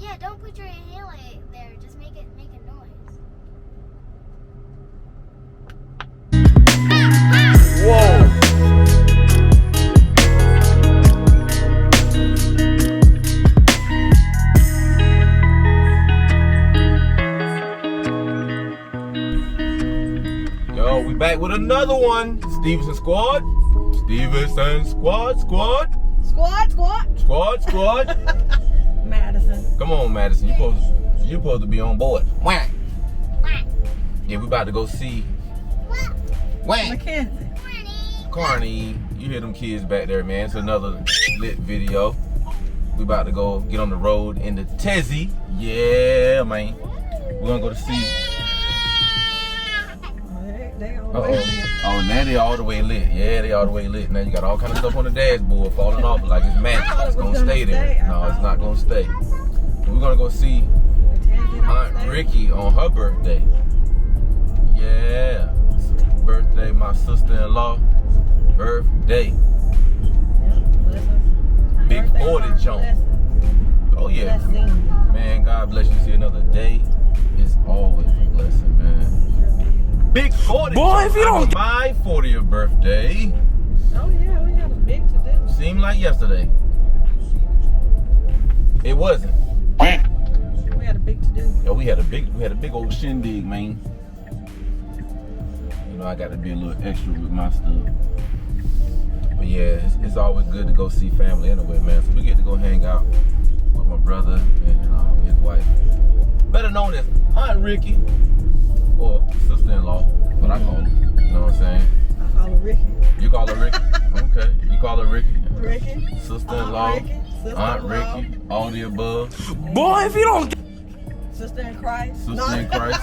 Yeah, don't put your inhaler there. Just make a noise. Whoa. Yo, we back with another one. Stevenson SQUAD. Stevenson SQUAD. Squad. Madison. Come on, Madison. You supposed to be on board. Whack. Yeah, we about to go see Whack. Mackenzie. Carney. You hear them kids back there, man. It's another lit video. We about to go get on the road in the Tezzy. Yeah, man. We're gonna go to see. They all the way lit. Oh, now they all the way lit. Yeah, they all the way lit. Now you got all kind of stuff on the dashboard falling off like it's magic. It's gonna stay there. No, it's not gonna stay. We're gonna go see Aunt Ricky on her birthday. Yeah. Birthday, my sister-in-law. Birthday. Big 40 jump. Oh yeah. Man, God bless you. See another day. It's always a blessing, man. Big 40. Boy, if you don't. My 40th birthday. Oh yeah, we had a big to do. Seemed like yesterday. It wasn't. We had a big to do. Yeah, we had a big old shindig, man. You know, I got to be a little extra with my stuff. But yeah, it's always good to go see family anyway, man. So we get to go hang out with my brother and his wife, better known as Aunt Ricky. Or sister-in-law, what I call her. You know what I'm saying? I call her Ricky. You call her Ricky? Okay. You call her Ricky? Ricky. Sister-in-law. Aunt Ricky. All the above. Boy, if you don't. Sister in Christ. Sister in Christ.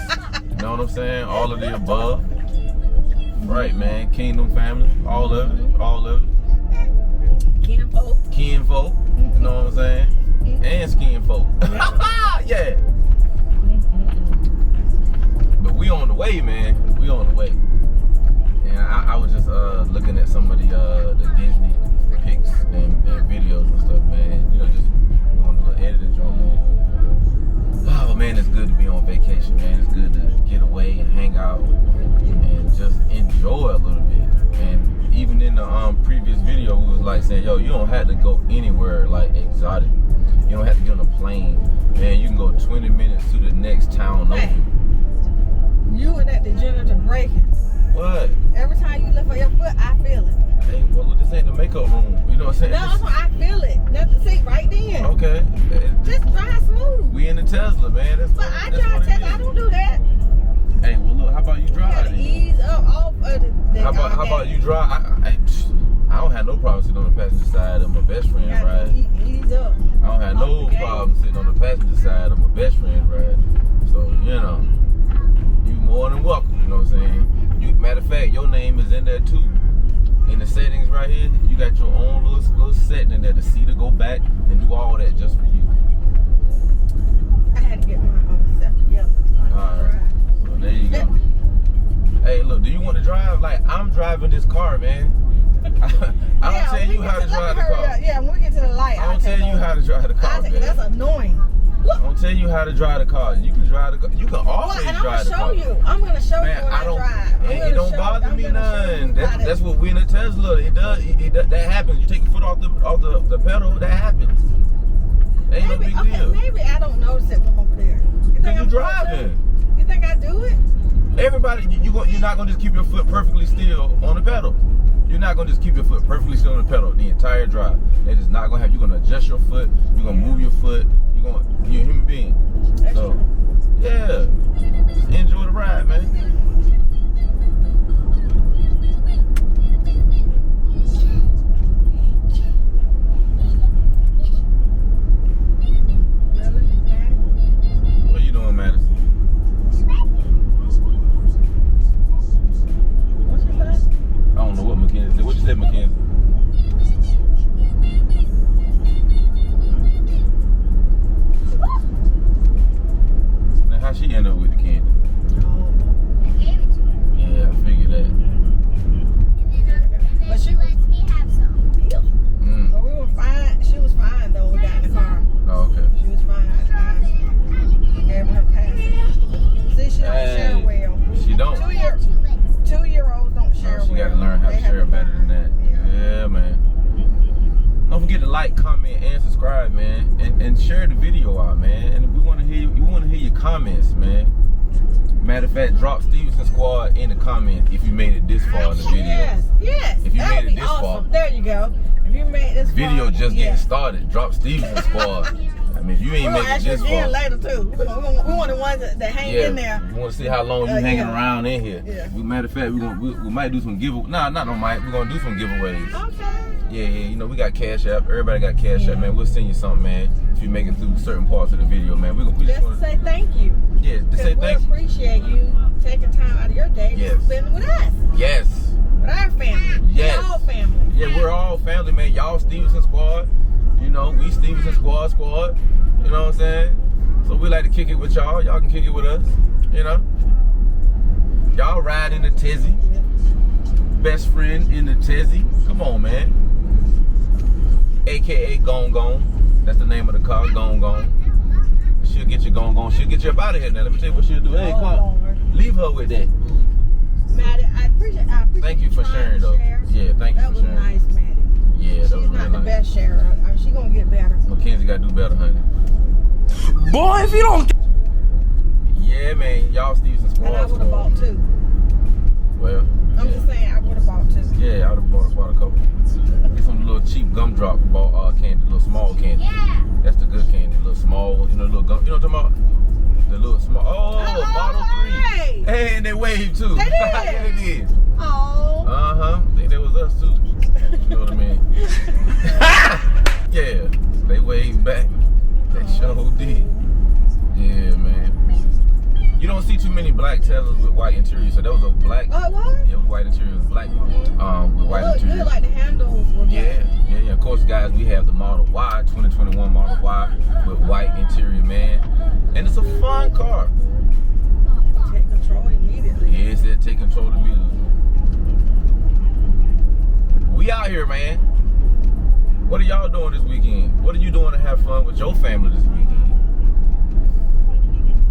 You know what I'm saying? All of the above. Right, man. Kingdom family. All of it. All of it. Kinfolk. Kinfolk. You know what I'm saying? And skinfolk. Yeah. But we on the way, man. We on the way. And I was just looking at some of the Disney pics and videos and stuff, man. You know, just doing a little editing job, man. Oh man, it's good to be on vacation, man. It's good to get away and hang out and just enjoy a little bit. And even in the previous video, we was like saying, yo, you don't have to go anywhere like exotic. You don't have to get on a plane, man. You can go 20 minutes to the next town over. You and that degenerative braking. What? Every time you lift up your foot, I feel it. Hey, well, look, this ain't the makeup room. You know what I'm saying? No, I feel it. Nothing. See, right then. Okay. Just drive smooth. We in the Tesla, man. That's But what, I that's drive what it Tesla. is. I don't do that. Hey, well, look, how about you You drive? gotta ease up off of the How about you drive? I don't have no problem sitting on the passenger side of my best friend ride. Ease up. I don't have no problem sitting on the passenger side of my best friend ride. So, you know, you more than welcome, you know what I'm saying? Matter of fact, your name is in there too. In the settings right here, you got your own little setting in there to see to go back and do all that just for you. I had to get my own stuff together. Alright. So there you go. Hey, look, do you want to drive? Like, I'm driving this car, man. I don't tell you how to drive the car. Yeah, when we get to the light, I don't tell you how to drive the car, man. That's annoying. I don't tell you how to drive the car. You can drive the car. You can always drive the car. I'm gonna show you Man, when I drive. It don't bother me none. That's what we in a Tesla. It does. That happens. You take your foot off the pedal. That happens. Ain't no big deal. Maybe I don't notice it when I'm over there. Because you driving. You think I do it? Everybody, you're not gonna just keep your foot perfectly still on the pedal. You're not gonna just keep your foot perfectly still on the pedal the entire drive. It is not gonna happen. You're gonna adjust your foot. You're gonna move your foot. You're a human being. So, yeah, just enjoy the ride, man. What are you doing, Madison? What you say? I don't know what Mackenzie said. What you said, Mackenzie? share the video out, man. And we want to hear your comments, man. Matter of fact, drop Stevenson Squad in the comments if you made it this far in the video. Yes. If you That made would it be this far. There you go. If you made this Video far, just getting started. Drop Stevenson Squad. I mean, if you ain't We'll make it ask you this far. again later too. We want the ones that hang in there. We want to see how long you hanging yeah. around in here. Yeah. Matter of fact, we might do some giveaways. Nah, not on mic. We're gonna do some giveaways. Okay. Yeah, you know, we got Cash App. Everybody got Cash App, man. We'll send you something, man, if you make it through certain parts of the video, man. We just Just want to say thank you. Yeah, to say thank you. We appreciate you taking time out of your day to spend with us. Yes. With our family. Yes. We're all family. Yeah, we're all family, man. Y'all Stevenson Squad. You know, we Stevenson Squad. You know what I'm saying? So we like to kick it with y'all. Y'all can kick it with us. You know? Y'all ride in the Tizzy. Best friend in the Tizzy. Come on, man. AKA Gone Gone. That's the name of the car, Gone Gone. She'll get you Gone Gone. She'll get you up out of here now. Let me tell you what she'll do. Hey, come on. Leave her with that. Maddie, I appreciate Thank you for sharing, though. Yeah, thank you for sharing. That was nice, Maddie. Yeah, that was She's really not the nice. best sharer. She's going to get better. Mackenzie got to do better, honey. Boy, if you don't. Yeah, man. Y'all Stevenson Squad. And I would have bought two. Well, I'm just saying, I would have bought two. yeah, I would have bought a couple. Get some little cheap gumdrop candy, little small candy. Yeah. That's the good candy, little small, little gum. You know what I'm talking about? The little small. Oh, Model 3. Hey, and they waved too. They did. Yeah, they did. Oh. I think that was us too. You know what I mean? Yeah, they waved back. They sure did. Yeah, man. You don't see too many black Teslas with white interior, so that was a black. Oh, what? Yeah, it was white interior. It was black with white Look interior. good, like the handles were black. Yeah. Of course, guys, we have the Model Y, 2021 Model Y with white interior, man. And it's a fun car. Take control immediately. Yeah, it said take control immediately. We out here, man. What are y'all doing this weekend? What are you doing to have fun with your family this weekend?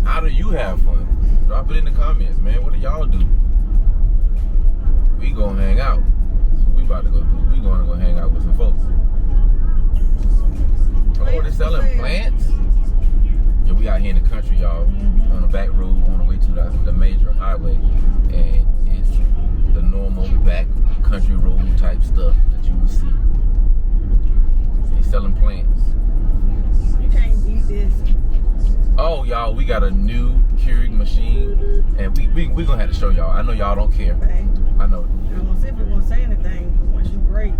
How do you have fun? Drop it in the comments, man. What do y'all do? We gonna hang out. So we about to go do. We gonna go hang out with some folks. Oh, they selling plants? Yeah, we out here in the country, y'all. On the back road, on the way to the major highway. And it's the normal back country road type stuff that you would see. They selling plants. You can't beat this. Oh, y'all, we got a new Keurig machine, and we gonna have to show y'all. I know y'all don't care. Right? I know. I don't see if it won't say anything once you break.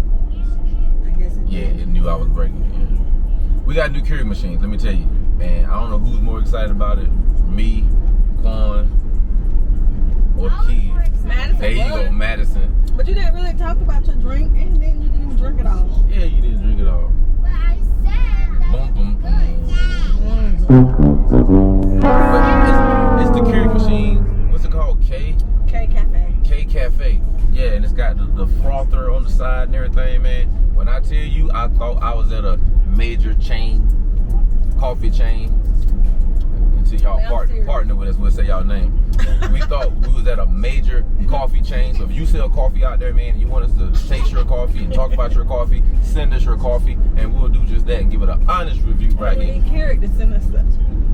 I guess it Yeah, did. it knew I was breaking. Yeah. We got new Keurig machines. Let me tell you, and I don't know who's more excited about it, me, Quan, or the kids. Madison, There you go, Madison. But you didn't really talk about your drink, and then you didn't even drink it all. Yeah, you didn't drink it all. But I said that. Boom, boom, boom. Mm-hmm. But it's the Keurig machine. What's it called? K Cafe. Yeah, and it's got the frother on the side and everything, man. When I tell you, I thought I was at a major coffee chain. Until y'all partner with us, we'll say y'all name. We thought we was at a major coffee chain. So if you sell coffee out there, man, and you want us to taste your coffee and talk about your coffee, send us your coffee, and we'll do just that and give it an honest review right here. We need Keurig to send us stuff.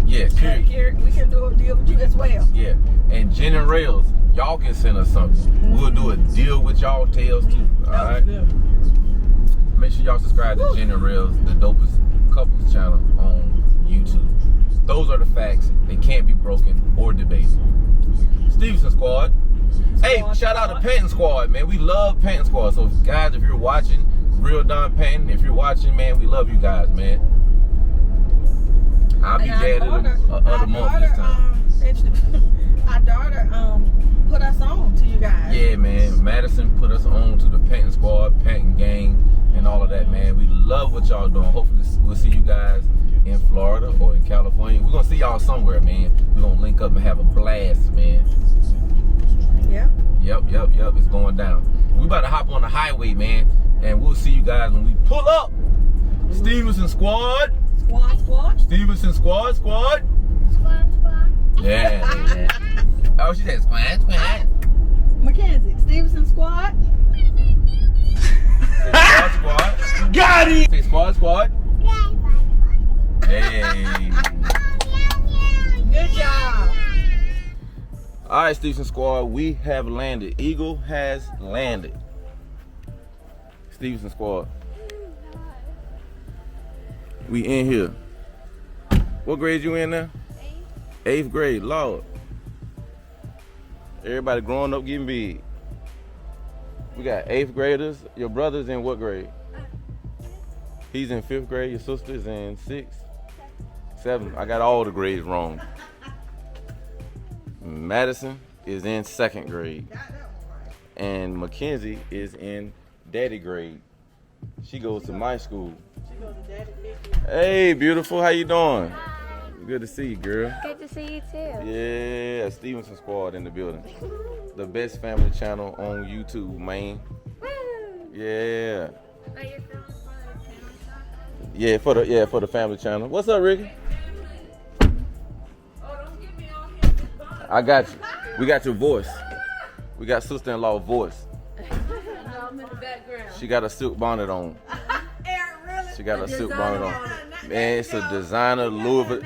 Yeah, Keurig, we can do a deal with you as well. Yeah, and Jen and Rails, y'all can send us something. We'll do a deal with y'all tails too. All right. Good. Make sure y'all subscribe to Jen and Rails, the dopest couples channel on YouTube. Those are the facts. They can't be broken or debated. Stevenson Squad. Hey, shout out to Panton Squad, man. We love Panton Squad. So guys, if you're watching, Real Don Panton, if you're watching, man, we love you guys, man. I'll be dead other month this time. Our daughter put us on to you guys. Yeah, man. Madison put us on to the Panton Squad, Panton Gang, and all of that, man. We love what y'all doing. Hopefully we'll see you guys in Florida or in California. We're gonna see y'all somewhere, man. We're gonna link up and have a blast, man. Yep. It's going down. We about to hop on the highway, man, and we'll see you guys when we pull up. Stevenson Squad. Squad. Stevenson Squad. Squad. Yeah. Oh, she said squad. Mackenzie, Stevenson Squad. Squad. Got it! Say squad. Yeah. All right, Stevenson Squad, we have landed. Eagle has landed. Stevenson Squad. We in here. What grade you in now? 8th grade, Lord. Everybody growing up getting big. We got 8th graders. Your brother's in what grade? He's in 5th grade. Your sister's in 6th? 7th. I got all the grades wrong. Madison is in 2nd grade. And Mackenzie is in daddy grade. She goes to my school. Hey, beautiful. How you doing? Hi. Good to see you, girl. Good to see you too. Yeah, Stevenson Squad in the building. The best family channel on YouTube, man. Woo! Yeah. Oh, you're filming for the family shot? Yeah, for the family channel. What's up, Ricky? I got you. We got your voice. We got sister-in-law voice. I'm in the background. She got a silk bonnet on. Really? She got a silk bonnet on. Man, it's a designer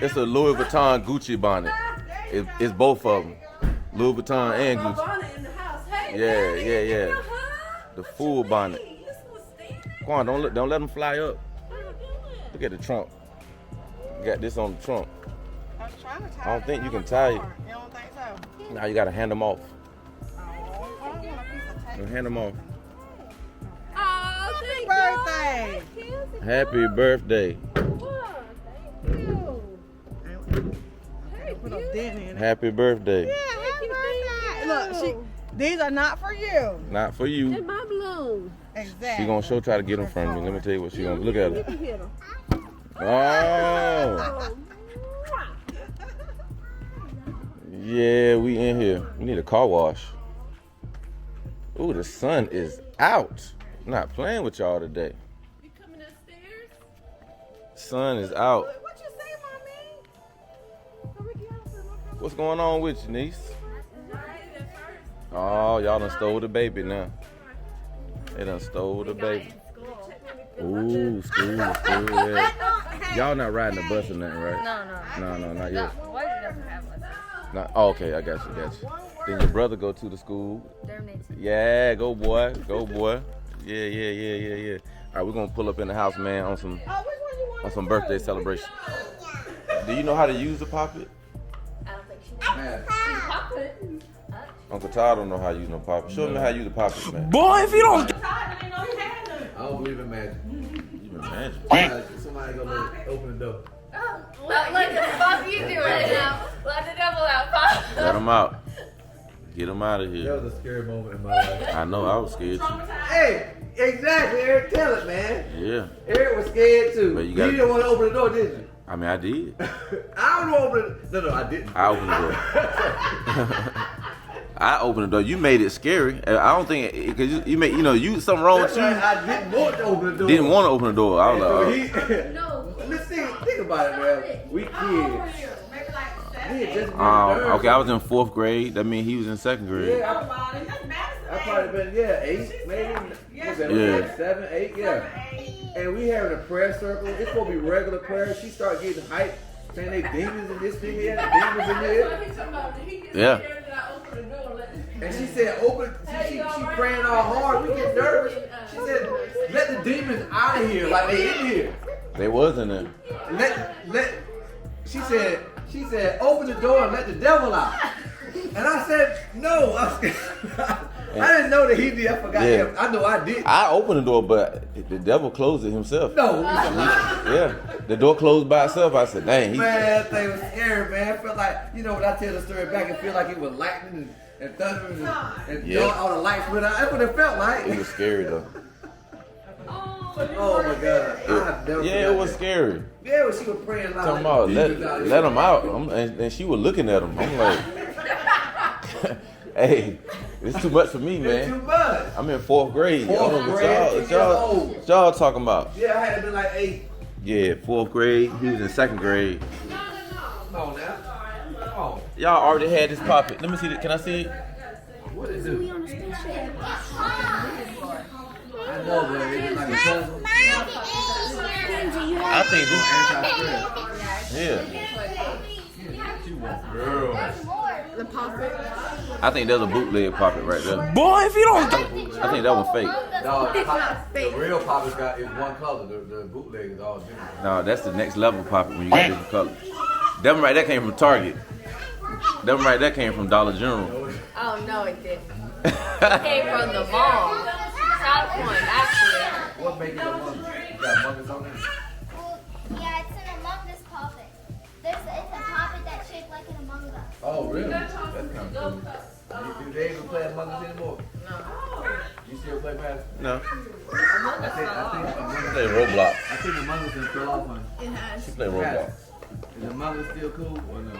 it's a Louis Vuitton Gucci bonnet. It's both of them. Louis Vuitton and Gucci. Bonnet in the house. Hey, Yeah. The full bonnet. Come on, don't let them fly up. Look at the trunk. You got this on the trunk. I was trying to tie I don't it think you on can my tie it. car. You don't think so? Now you gotta hand them off. Oh, I don't want a piece of tape. Hand them off. Oh, happy birthday! Happy birthday. Put a dent in it. Happy birthday. Yeah, happy birthday! Look, these are not for you. Not for you. My balloon. Exactly. She gonna try to get them from me. Let me tell you what she gonna look at You her. can hit them. Oh. Yeah, we in here. We need a car wash. Ooh, the sun is out. I'm not playing with y'all today. You coming upstairs? Sun is out. What you say, mommy? What's going on with you, niece? Oh, y'all done stole the baby now. They done stole the baby. Ooh, school, yeah. Y'all not riding the bus or nothing, right? No, not yet. Boy doesn't have one. Oh, okay, I got you. Then your brother go to the school. Yeah, go boy. Yeah. All right, we're gonna pull up in the house, man, on some birthday celebration. Do you know how to use the poppet? I don't think she knows. Uncle Todd don't know how to use no poppet. Show me how to use the poppet, man. Boy, if you don't. I don't believe in magic. You been magic. Somebody go open the door. Look, Bob, you do it now. Let the devil out, Bob. Let him out. Get him out of That here. was a scary moment in my life. I know, I was scared too. Hey, exactly, Eric. Tell it, man. Yeah. Eric was scared too. But you You gotta- didn't want to open the door, did you? I mean, I did. I don't want to open it. No, I didn't. I opened the door. I opened the door. You made it scary. I don't think because you made you something wrong with That's you. right. I didn't want to open the door. Didn't want to open the door. I was So like, he, let's think about it, man. We kids. We had just been okay. I was in 4th grade. That means he was in 2nd grade. Yeah, I probably been 8 maybe. Was that Yeah. 7, 8? Yeah. And we having a prayer circle. It's supposed to be regular prayer. She started getting hyped, saying they demons in this thing here, demons in here. Yeah. And she said, open. She praying all hard. We get nervous. She said, let the demons out of here, like they in here. They was in there. Let. She said, open the door and let the devil out. And I said, no. I didn't know that he did. I forgot Yeah. him. I know I did. I opened the door, but the devil closed it himself. No. Yeah. The door closed by itself. I said, dang. Man, that thing was scary, man. I felt like, when I tell the story back, it felt like it was lightning and thunder and Yeah. all the lights went out. That's what it felt like. It was scary though. Oh my God. Yeah, it was scary. Yeah, when she was praying loud. Talking about let him out, and she was looking at him. I'm like, hey, it's too much for me, It's too man. much. I'm in 4th grade. I don't know what 4th grade, what y'all talking about. Yeah, I had to be like 8. Yeah, 4th grade. He was in 2nd grade. Come on now. Come on. Y'all already had this poppet. Let me see it. Can I see it? What is it? I know, but it's like a puzzle. I think this. Yeah. What you want, girl? The poppet. I think there's a bootleg Pop It right there. Boy, if you don't. I think that was fake. No, the real Pop It is one color. The bootleg is all different. No, that's the next level Pop It when you get different colors. That one right there came from Target. That one right there came from Dollar General. Oh, no, it didn't. It came from the mall. South Point, actually. What makes it a monkey? You got monkeys on there? Well, yeah, it's an Among Us puppet. It's a puppet that's shaped like an Among Us. Oh, really? That's kind of cool. Do they even play Among Us anymore? No. You still play Master? No. I think Among She Us. play Roblox. I think Among Us is still off on. It has. She play Roblox. Is Among Us still cool or no?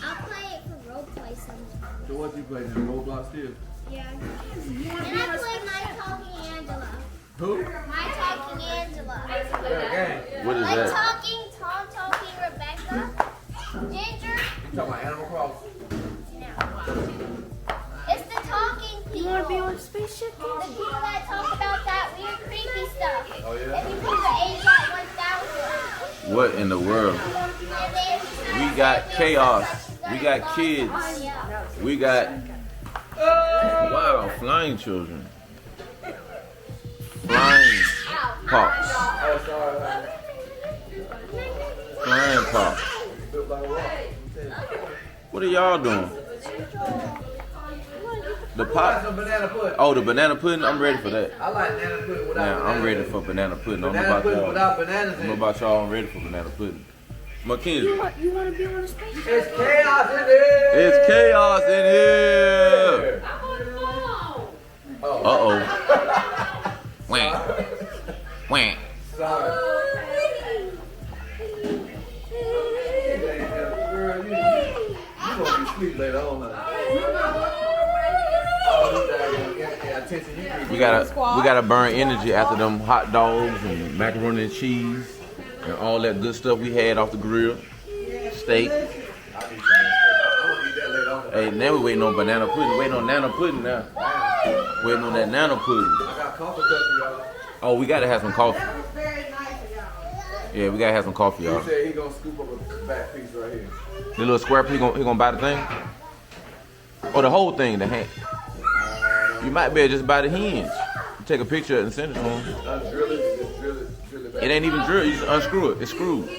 I'll play it for role play sometime. So what you play now? Roblox still? Yeah. And I play My Talking Angela. Who? My Talking Angela. What is My that? Talking Tom Talking Rebecca. Ginger. You talking about Animal Crossing? No. It's the talking people. You want to be on a spaceship? The people that talk about that weird creepy stuff. Oh, yeah? If you put the age at 1,000. What in the world? And then We got chaos. We got kids. Yeah. We got wow, flying children. Flying pops. Oh, sorry. Flying pops. Built like a rock. What are y'all doing? The I got pop. some banana pudding. Oh, the banana pudding. I'm ready for that. I like banana pudding without Now banana. I'm ready for banana pudding. I don't know Banana about pudding y'all. without bananas I don't in know it. about y'all. I'm ready for banana pudding. Mackenzie, You want to be on a spaceship? It's chaos in here. it's chaos in here. Oh. Uh-oh. Wham. Wham. Sorry. Girl, you gonna be sweet later on, huh? Oh, you attention. You We gotta burn energy after them hot dogs and macaroni and cheese and all that good stuff we had off the grill. Steak. I need some of that. I'm gonna eat that later on. Hey, now we waiting on banana pudding. Waiting on nana pudding now. Waiting on that nana pudding. I got coffee cups for y'all. Oh, we gotta have some coffee. That was very nice of y'all. Yeah, we gotta have some coffee, He y'all. said he gonna scoop up a back piece right here. The little square piece, he gonna buy the thing? Or the whole thing, the hand. You might be able to just buy the hinge. Take a picture and send it to him. Drill it, just drill it back. It ain't even drilled, you just unscrew it. It's screwed. He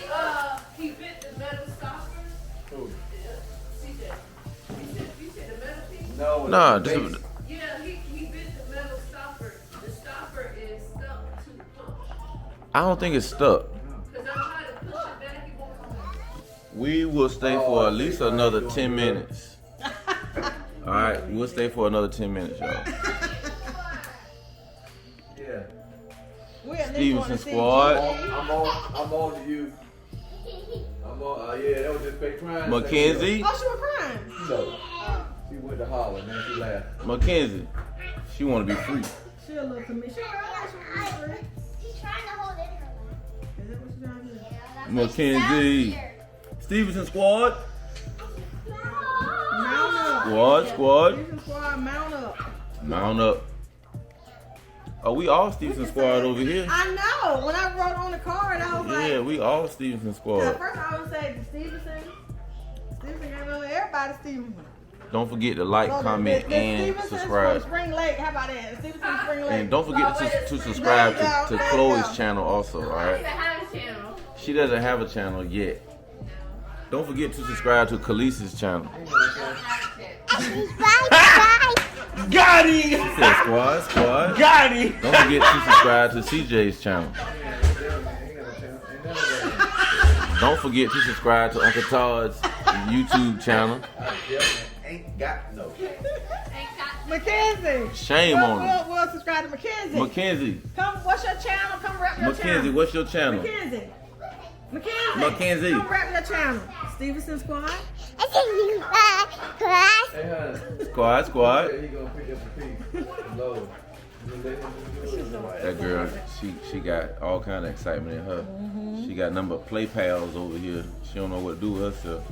bit the metal stopper. Who? CJ. You said the metal piece? No. Nah, it's just, base. Yeah, he bit the metal stopper. The stopper is stuck to the punch. I don't think it's stuck. Because I'm trying to push it back, it won't come out. We will stay for at least another 10 minutes. All right, we'll stay for another 10 minutes, y'all. Yeah. We at least Stevenson wanna see SQUAD. I'm on to you. I'm on. Yeah, that was just fake crying. Mackenzie, Oh, she was crying. No. She went to holler, man. She laughed. Mackenzie, she want to be free. She a little commission. She was free. She's trying to hold it in her lap. Is that what she's trying to do? Yeah, that's what she Mackenzie, sounds weird. Stevenson SQUAD, Mount up. squad, Stevenson SQUAD, mount up. mount up. Oh, we all Stevenson SQUAD over here. I know. When I wrote on the card, I was Yeah, like, we all Stevenson at SQUAD. first I would say Stevenson. Stevenson got on everybody Stevenson. Don't forget to like, No, comment, the and Stevenson's from subscribe. Spring Lake. How about that? Stevenson Spring Lake. And don't forget to subscribe to Chloe's channel also, all I right? have a channel. She doesn't have a channel yet. Don't forget to subscribe to Khaleesi's channel. Got him! She said squad. Got him! Don't forget to subscribe to CJ's channel. Don't forget to subscribe to Uncle Todd's YouTube channel. Ain't got no. Mackenzie. Shame on him. We'll subscribe to Mackenzie. Mackenzie, Come, what's your channel? Come rep your Mackenzie, channel. what's your channel? Mackenzie. Mackenzie. Come rep your channel. Stevenson SQUAD. Hey, honey. Squad. He gonna pick up a piece. Low. You let him do it. That girl, she got all kind of excitement in her. She got number of play pals over here. She don't know what to do with herself.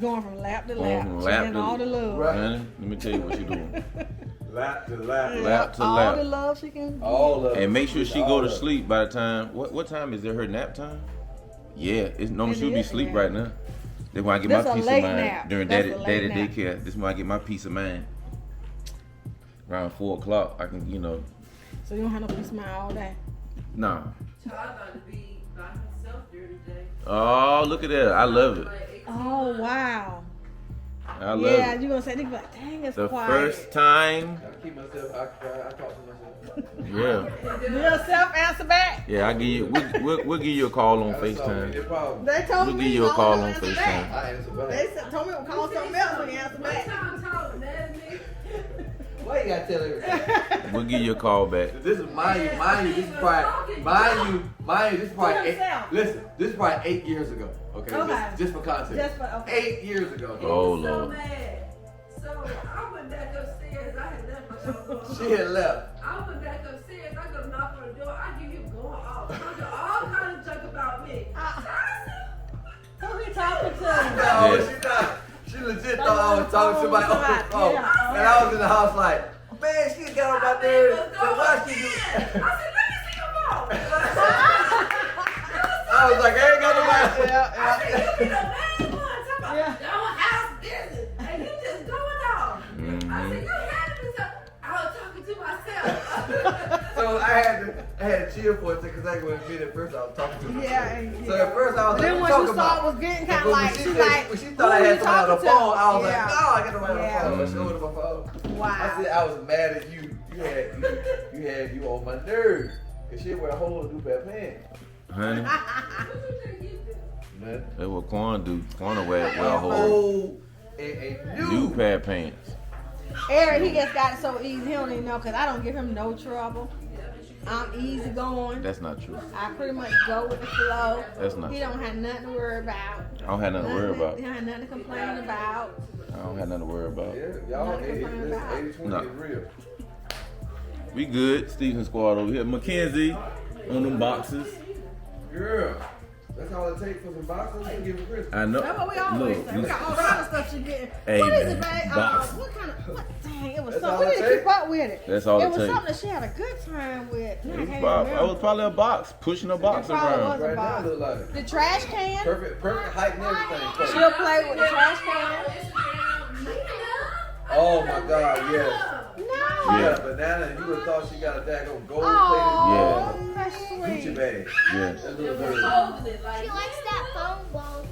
Going from lap to Going lap. from She lap getting to- all the love. Right. Honey, let me tell you what she doing. Lap to lap. Lap to all lap. the love she can. All of it. And make sure she All go to of it. sleep by the time. What time is it? Her nap time? Yeah, it's no, It she'll be is, asleep yeah. right now. That's when I get This my a peace of late mind nap. during That's daddy a late nap. daycare. This is when I get my peace of mind. Around 4 o'clock, I can, you know. So you don't have no peace of mind all day. Nah. Child about to be by himself during the day. Oh, look at that! I love it. Like 18. Oh wow. I love Yeah, it. you gonna say they be like, dang, it's The quiet. first time, I keep myself occupied. I talk to myself. yeah, Do yourself answer back? yeah. I give you. We'll give you a call on That's all FaceTime. the problem. They told We'll me give you a don't call on answer FaceTime. back. I answer back. They told me to call something else when you answer One back. time Tyler mad at me. Why you gotta tell everything? We'll give you a call back. This is mind you, this is probably, mind you, this is probably To himself. listen, this is probably 8 years ago. Okay, Okay. Just for context. Just for, okay. 8 years ago. Oh So Lord. mad. So I went back upstairs. I had left my phone. She had left. I went back upstairs. I go knock on the door. I hear you going off. Talking all kind of junk about me. Who he talking to? No, Yeah. she not. She legit thought I was talking to somebody on the phone. Yeah. And I was in the house like, man, she got on my nerves. So why she do? I said, let me see your phone. I was like, I ain't got nobody. I said, you be the main one. Talking about Yeah. your house business. And you just going off. I said, you had me. I was talking to myself. So I had to chill for a second because I went in at first. I was talking to myself. Yeah. So at first I was Then like, when talking you about. saw it was getting kind But of when like, she she said- like, when she thought I who had you somebody on the talking to? phone, I was Yeah. like, no, I got nobody on Yeah. the phone. I showed her my phone. Wow. I said I was mad at you. You on my nerves. And she wear a whole new pair of pants. Honey, Man. that's what Quan do. Quan wear a whole Whole a new pair of pants. Eric, he just got it so easy. He don't even know because I don't give him no trouble. I'm easy going. That's not true. I pretty much go with the flow. That's not He true. don't have nothing to worry about. I don't have nothing to worry about. He don't have nothing to complain about. I don't have nothing to worry about. Yeah, y'all, Nothing to complain about. 80-20 No. is real. We good. Stevenson SQUAD over here. Mackenzie on them boxes. Girl, that's all it takes for some boxes to give a Christmas. I know. That's what we always Look, say. We got all kinds of stuff she getting. Hey, What is man, it, babe? box. What kind of, what, dang, it was That's something. all We it didn't take? keep up with it. That's all it It was take. something that she had a good time with. I It can't was, even probably, it remember. was probably a box, pushing a box It probably around. was. Right now, box. look like The trash can. perfect height and everything. She'll play with the trash can. Oh my God, yes. No. Yeah, banana, and you would have thought she got a daggone gold Oh, plated that's Gucci sweet. bag. Yeah. That little girl. She likes that phone ball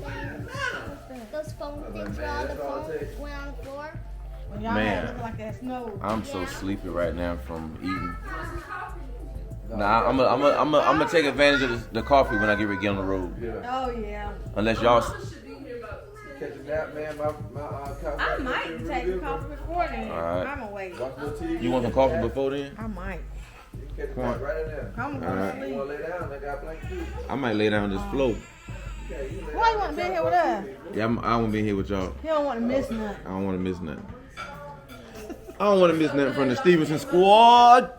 thing. Those phone things where all the That's all it phones takes. went on the floor. When y'all Man. had it look like that snow. I'm so Yeah. sleepy right now from eating. Nah, I'm gonna take advantage of the coffee when I get ready to get on the road. Yeah. Oh yeah. Unless y'all. Catch a nap, man. My coffee. I might take the coffee before then. All right. I'm gonna wait. Watch a little TV. You want some coffee before then? I might. You can catch a nap right in there. I'm All gonna right. go to You want sleep. to lay down? They got blanket too. I might lay down this floor. Yeah, you lay Why you down. want to be here with us? Yeah, I won't be here with y'all. He don't want to miss nothing. I don't want to miss nothing. I don't want to miss nothing from the Stevenson SQUAD.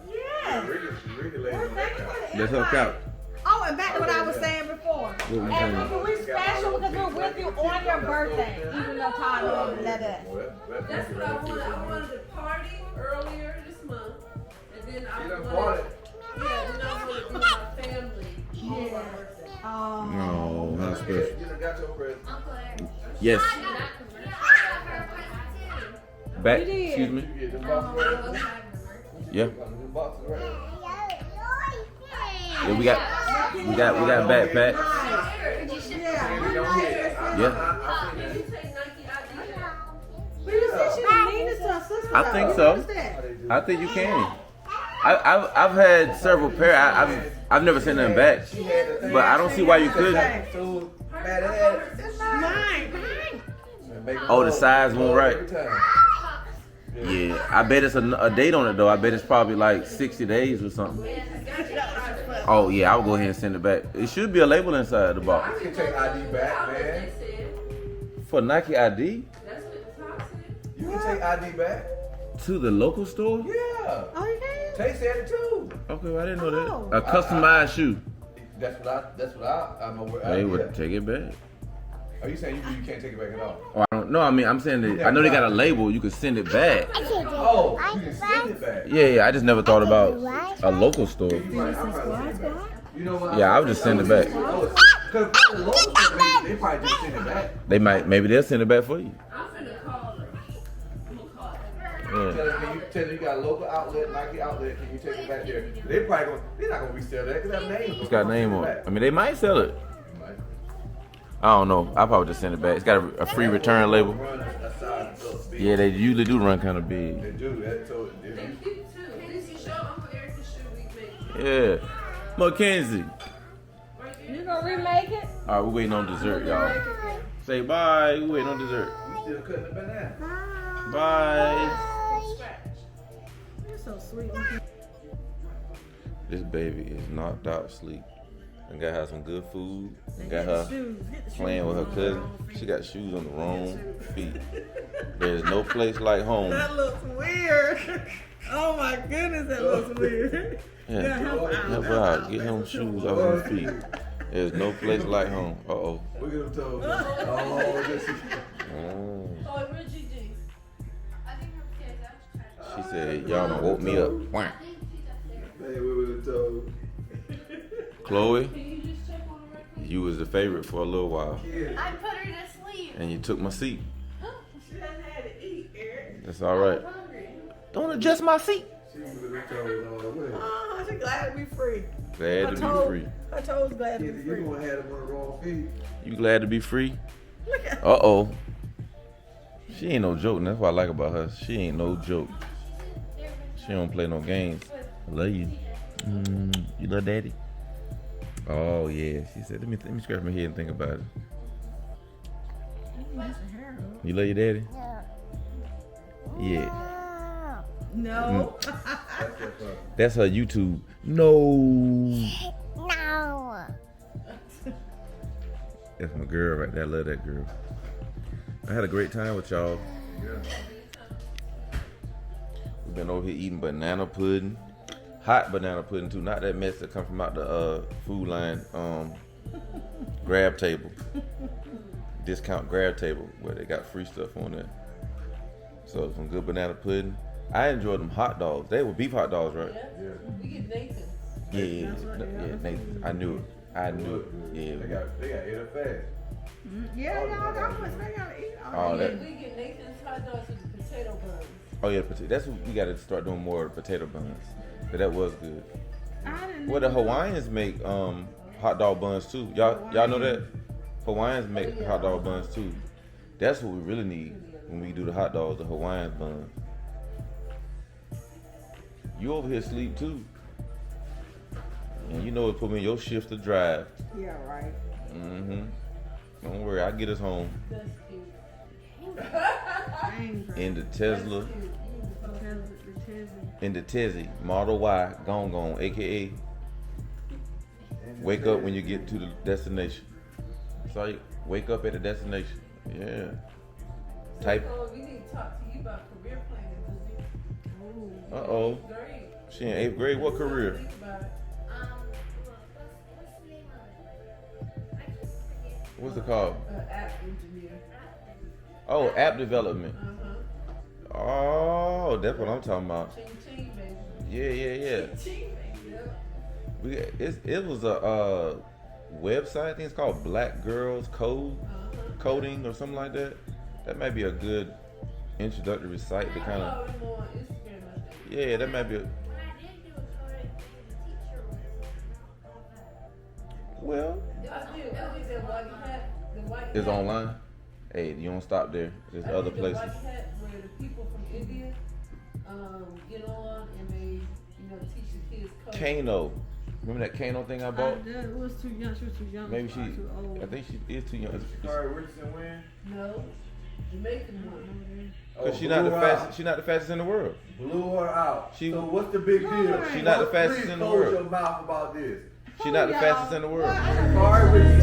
Yeah. Really lay Well, down. thank you for the That's her invite. couch. Oh, and back to what I was saying before. What we And saying? we special because we're with you on your birthday, even though Tyler didn't let us. That's what I wanted. I wanted to party earlier this month, and then I You done wanted, bought it. yeah, then I wanted to do my family on my birthday. Oh. Oh, how special. You done got your present. Uncle Eric. Yes. I got her present too. Back. You did. Excuse me. You get the box right. Yeah. The boxes right. Yeah, we got backpack. You don't hit it. Yeah. Did you take Nike ID? But you said she was mean to her sister. I though. think so. What's that? I think you can. I've had several pair. I've never sent them back, but I don't see why you couldn't. So mad at it. It's mine. Oh, the size won't right. Every time. Yeah, I bet it's a date on it though. I bet it's probably like 60 days or something. Oh yeah, I'll go ahead and send it back. It should be a label inside the box. You can take ID back, man. For Nike ID That's what the top said. You can take ID back. to the local store. Yeah. Oh, you can? Tay said it too. Okay, well, I didn't know Oh. that. A customized shoe. That's what I'm aware. They yeah. would take it back. Are you saying you can't take it back at all? Oh, I don't know. I mean, I'm saying that I know they got a label. You can send it back. Oh, you can send it back. Yeah, I just never thought about a local store. You right, I'm probably send it back. You know what? Yeah, I would just send it back. Oh, Because the local stuff, they probably just send it back. They might, maybe they'll send it back for you. I'm finna call her. I'm gonna call her. Yeah. Tell them you got a local outlet, Nike outlet, can you take it back there? They probably gonna, they're not gonna resell that because that name. It's got a name on it. I mean, they might sell it. I don't know. I probably just send it back. It's got a free return label. Run a size big. Yeah, they usually do run kind of big. They do that. So They cute too. This is show Uncle Eric's shoe we make. Yeah. Mackenzie. You gonna remake it? All right, we're waiting on dessert, y'all. Say bye. We're waiting on dessert. you still cutting the banana. Bye. You're so sweet. This baby is knocked out asleep. And got her some good food. And got her playing with her cousin. She got shoes on the wrong feet. There's no place like home. That looks weird. Oh my goodness, that looks weird. Yeah, help her out. Get him shoes off his feet. There's no place like home. Uh-oh. Look at them toes. Oh, this is. Oh. Oh, where's Gigi? She said, y'all done woke me up. Wah. Hey, with the toes. Chloe, Can you just check on the record? you was the favorite for a little while. Yeah. I put her to sleep. And you took my seat. She doesn't have to eat, Eric. That's all right. Hungry. Don't adjust my seat. She was with the toes all the way. Oh, she glad to be free. Glad to be free. Her toes glad to be You free. gonna have them on the wrong feet. You glad to be free? Look at Uh-oh. She ain't no joke. And that's what I like about her. She ain't no joke. She don't play no games. I love you. You love daddy? Oh, yeah. She said, let me scratch my head and think about it. You love your daddy? Yeah. no. That's her YouTube. No. No. That's my girl right there. I love that girl. I had a great time with y'all. We've been over here eating banana pudding. Hot banana pudding too. Not that mess that come from out the food line grab table. Discount grab table where they got free stuff on there. So some good banana pudding. I enjoyed them hot dogs. They were beef hot dogs, right? We get Nathan's. Yeah, Nathan. I knew it. Yeah. They got ate up fast. Yeah, y'all got much they gotta eat. All that. We get Nathan's hot dogs with the potato buns. Oh yeah, that's what we got to start doing more potato buns. But that was good. I didn't Well, the Hawaiians make hot dog buns too. Y'all know that? Hawaiians make hot dog buns too. That's what we really need when we do the hot dogs, the Hawaiian buns. You over here sleep too. And you know it put me in your shift to drive. Yeah, right. Don't worry, I'll get us home. That's cute. In the Tesla. In the Tezzy, Model Y, gone, aka wake up when you get to the destination. So you wake up at the destination. Yeah. Type. Oh, we need to talk to you about career planning. Uh-oh. Great. She in 8th grade. What career? Think about it. What's the name of it? I keep forgetting. What's it called? App engineer. Oh, app development. Oh, that's what I'm talking about. Ching ching, baby. Yeah. Ching, baby. It was a website. I think it's called Black Girls Coding or something like that. That might be a good introductory site to kind I of. follow him on Instagram, I think. Yeah, that might be. When I did do a coding thing, the teacher was Well, I think that white hat. The white it's hat. online. Hey, you don't stop there. There's I other think the places. white hat where the people from India get on and they, teach the kids code. Kano. Remember that Kano thing I bought? It was too young. She was too young. Maybe Too old. I think she is too young. Sorry, Richardson win. No, Jamaican one. Cause she's not the fastest. She's not the fastest in the world. Blew her out. She- So what's the big deal? She's not the fastest in the Please world. close your mouth about this. She's not the fastest in the world. Sorry, Richardson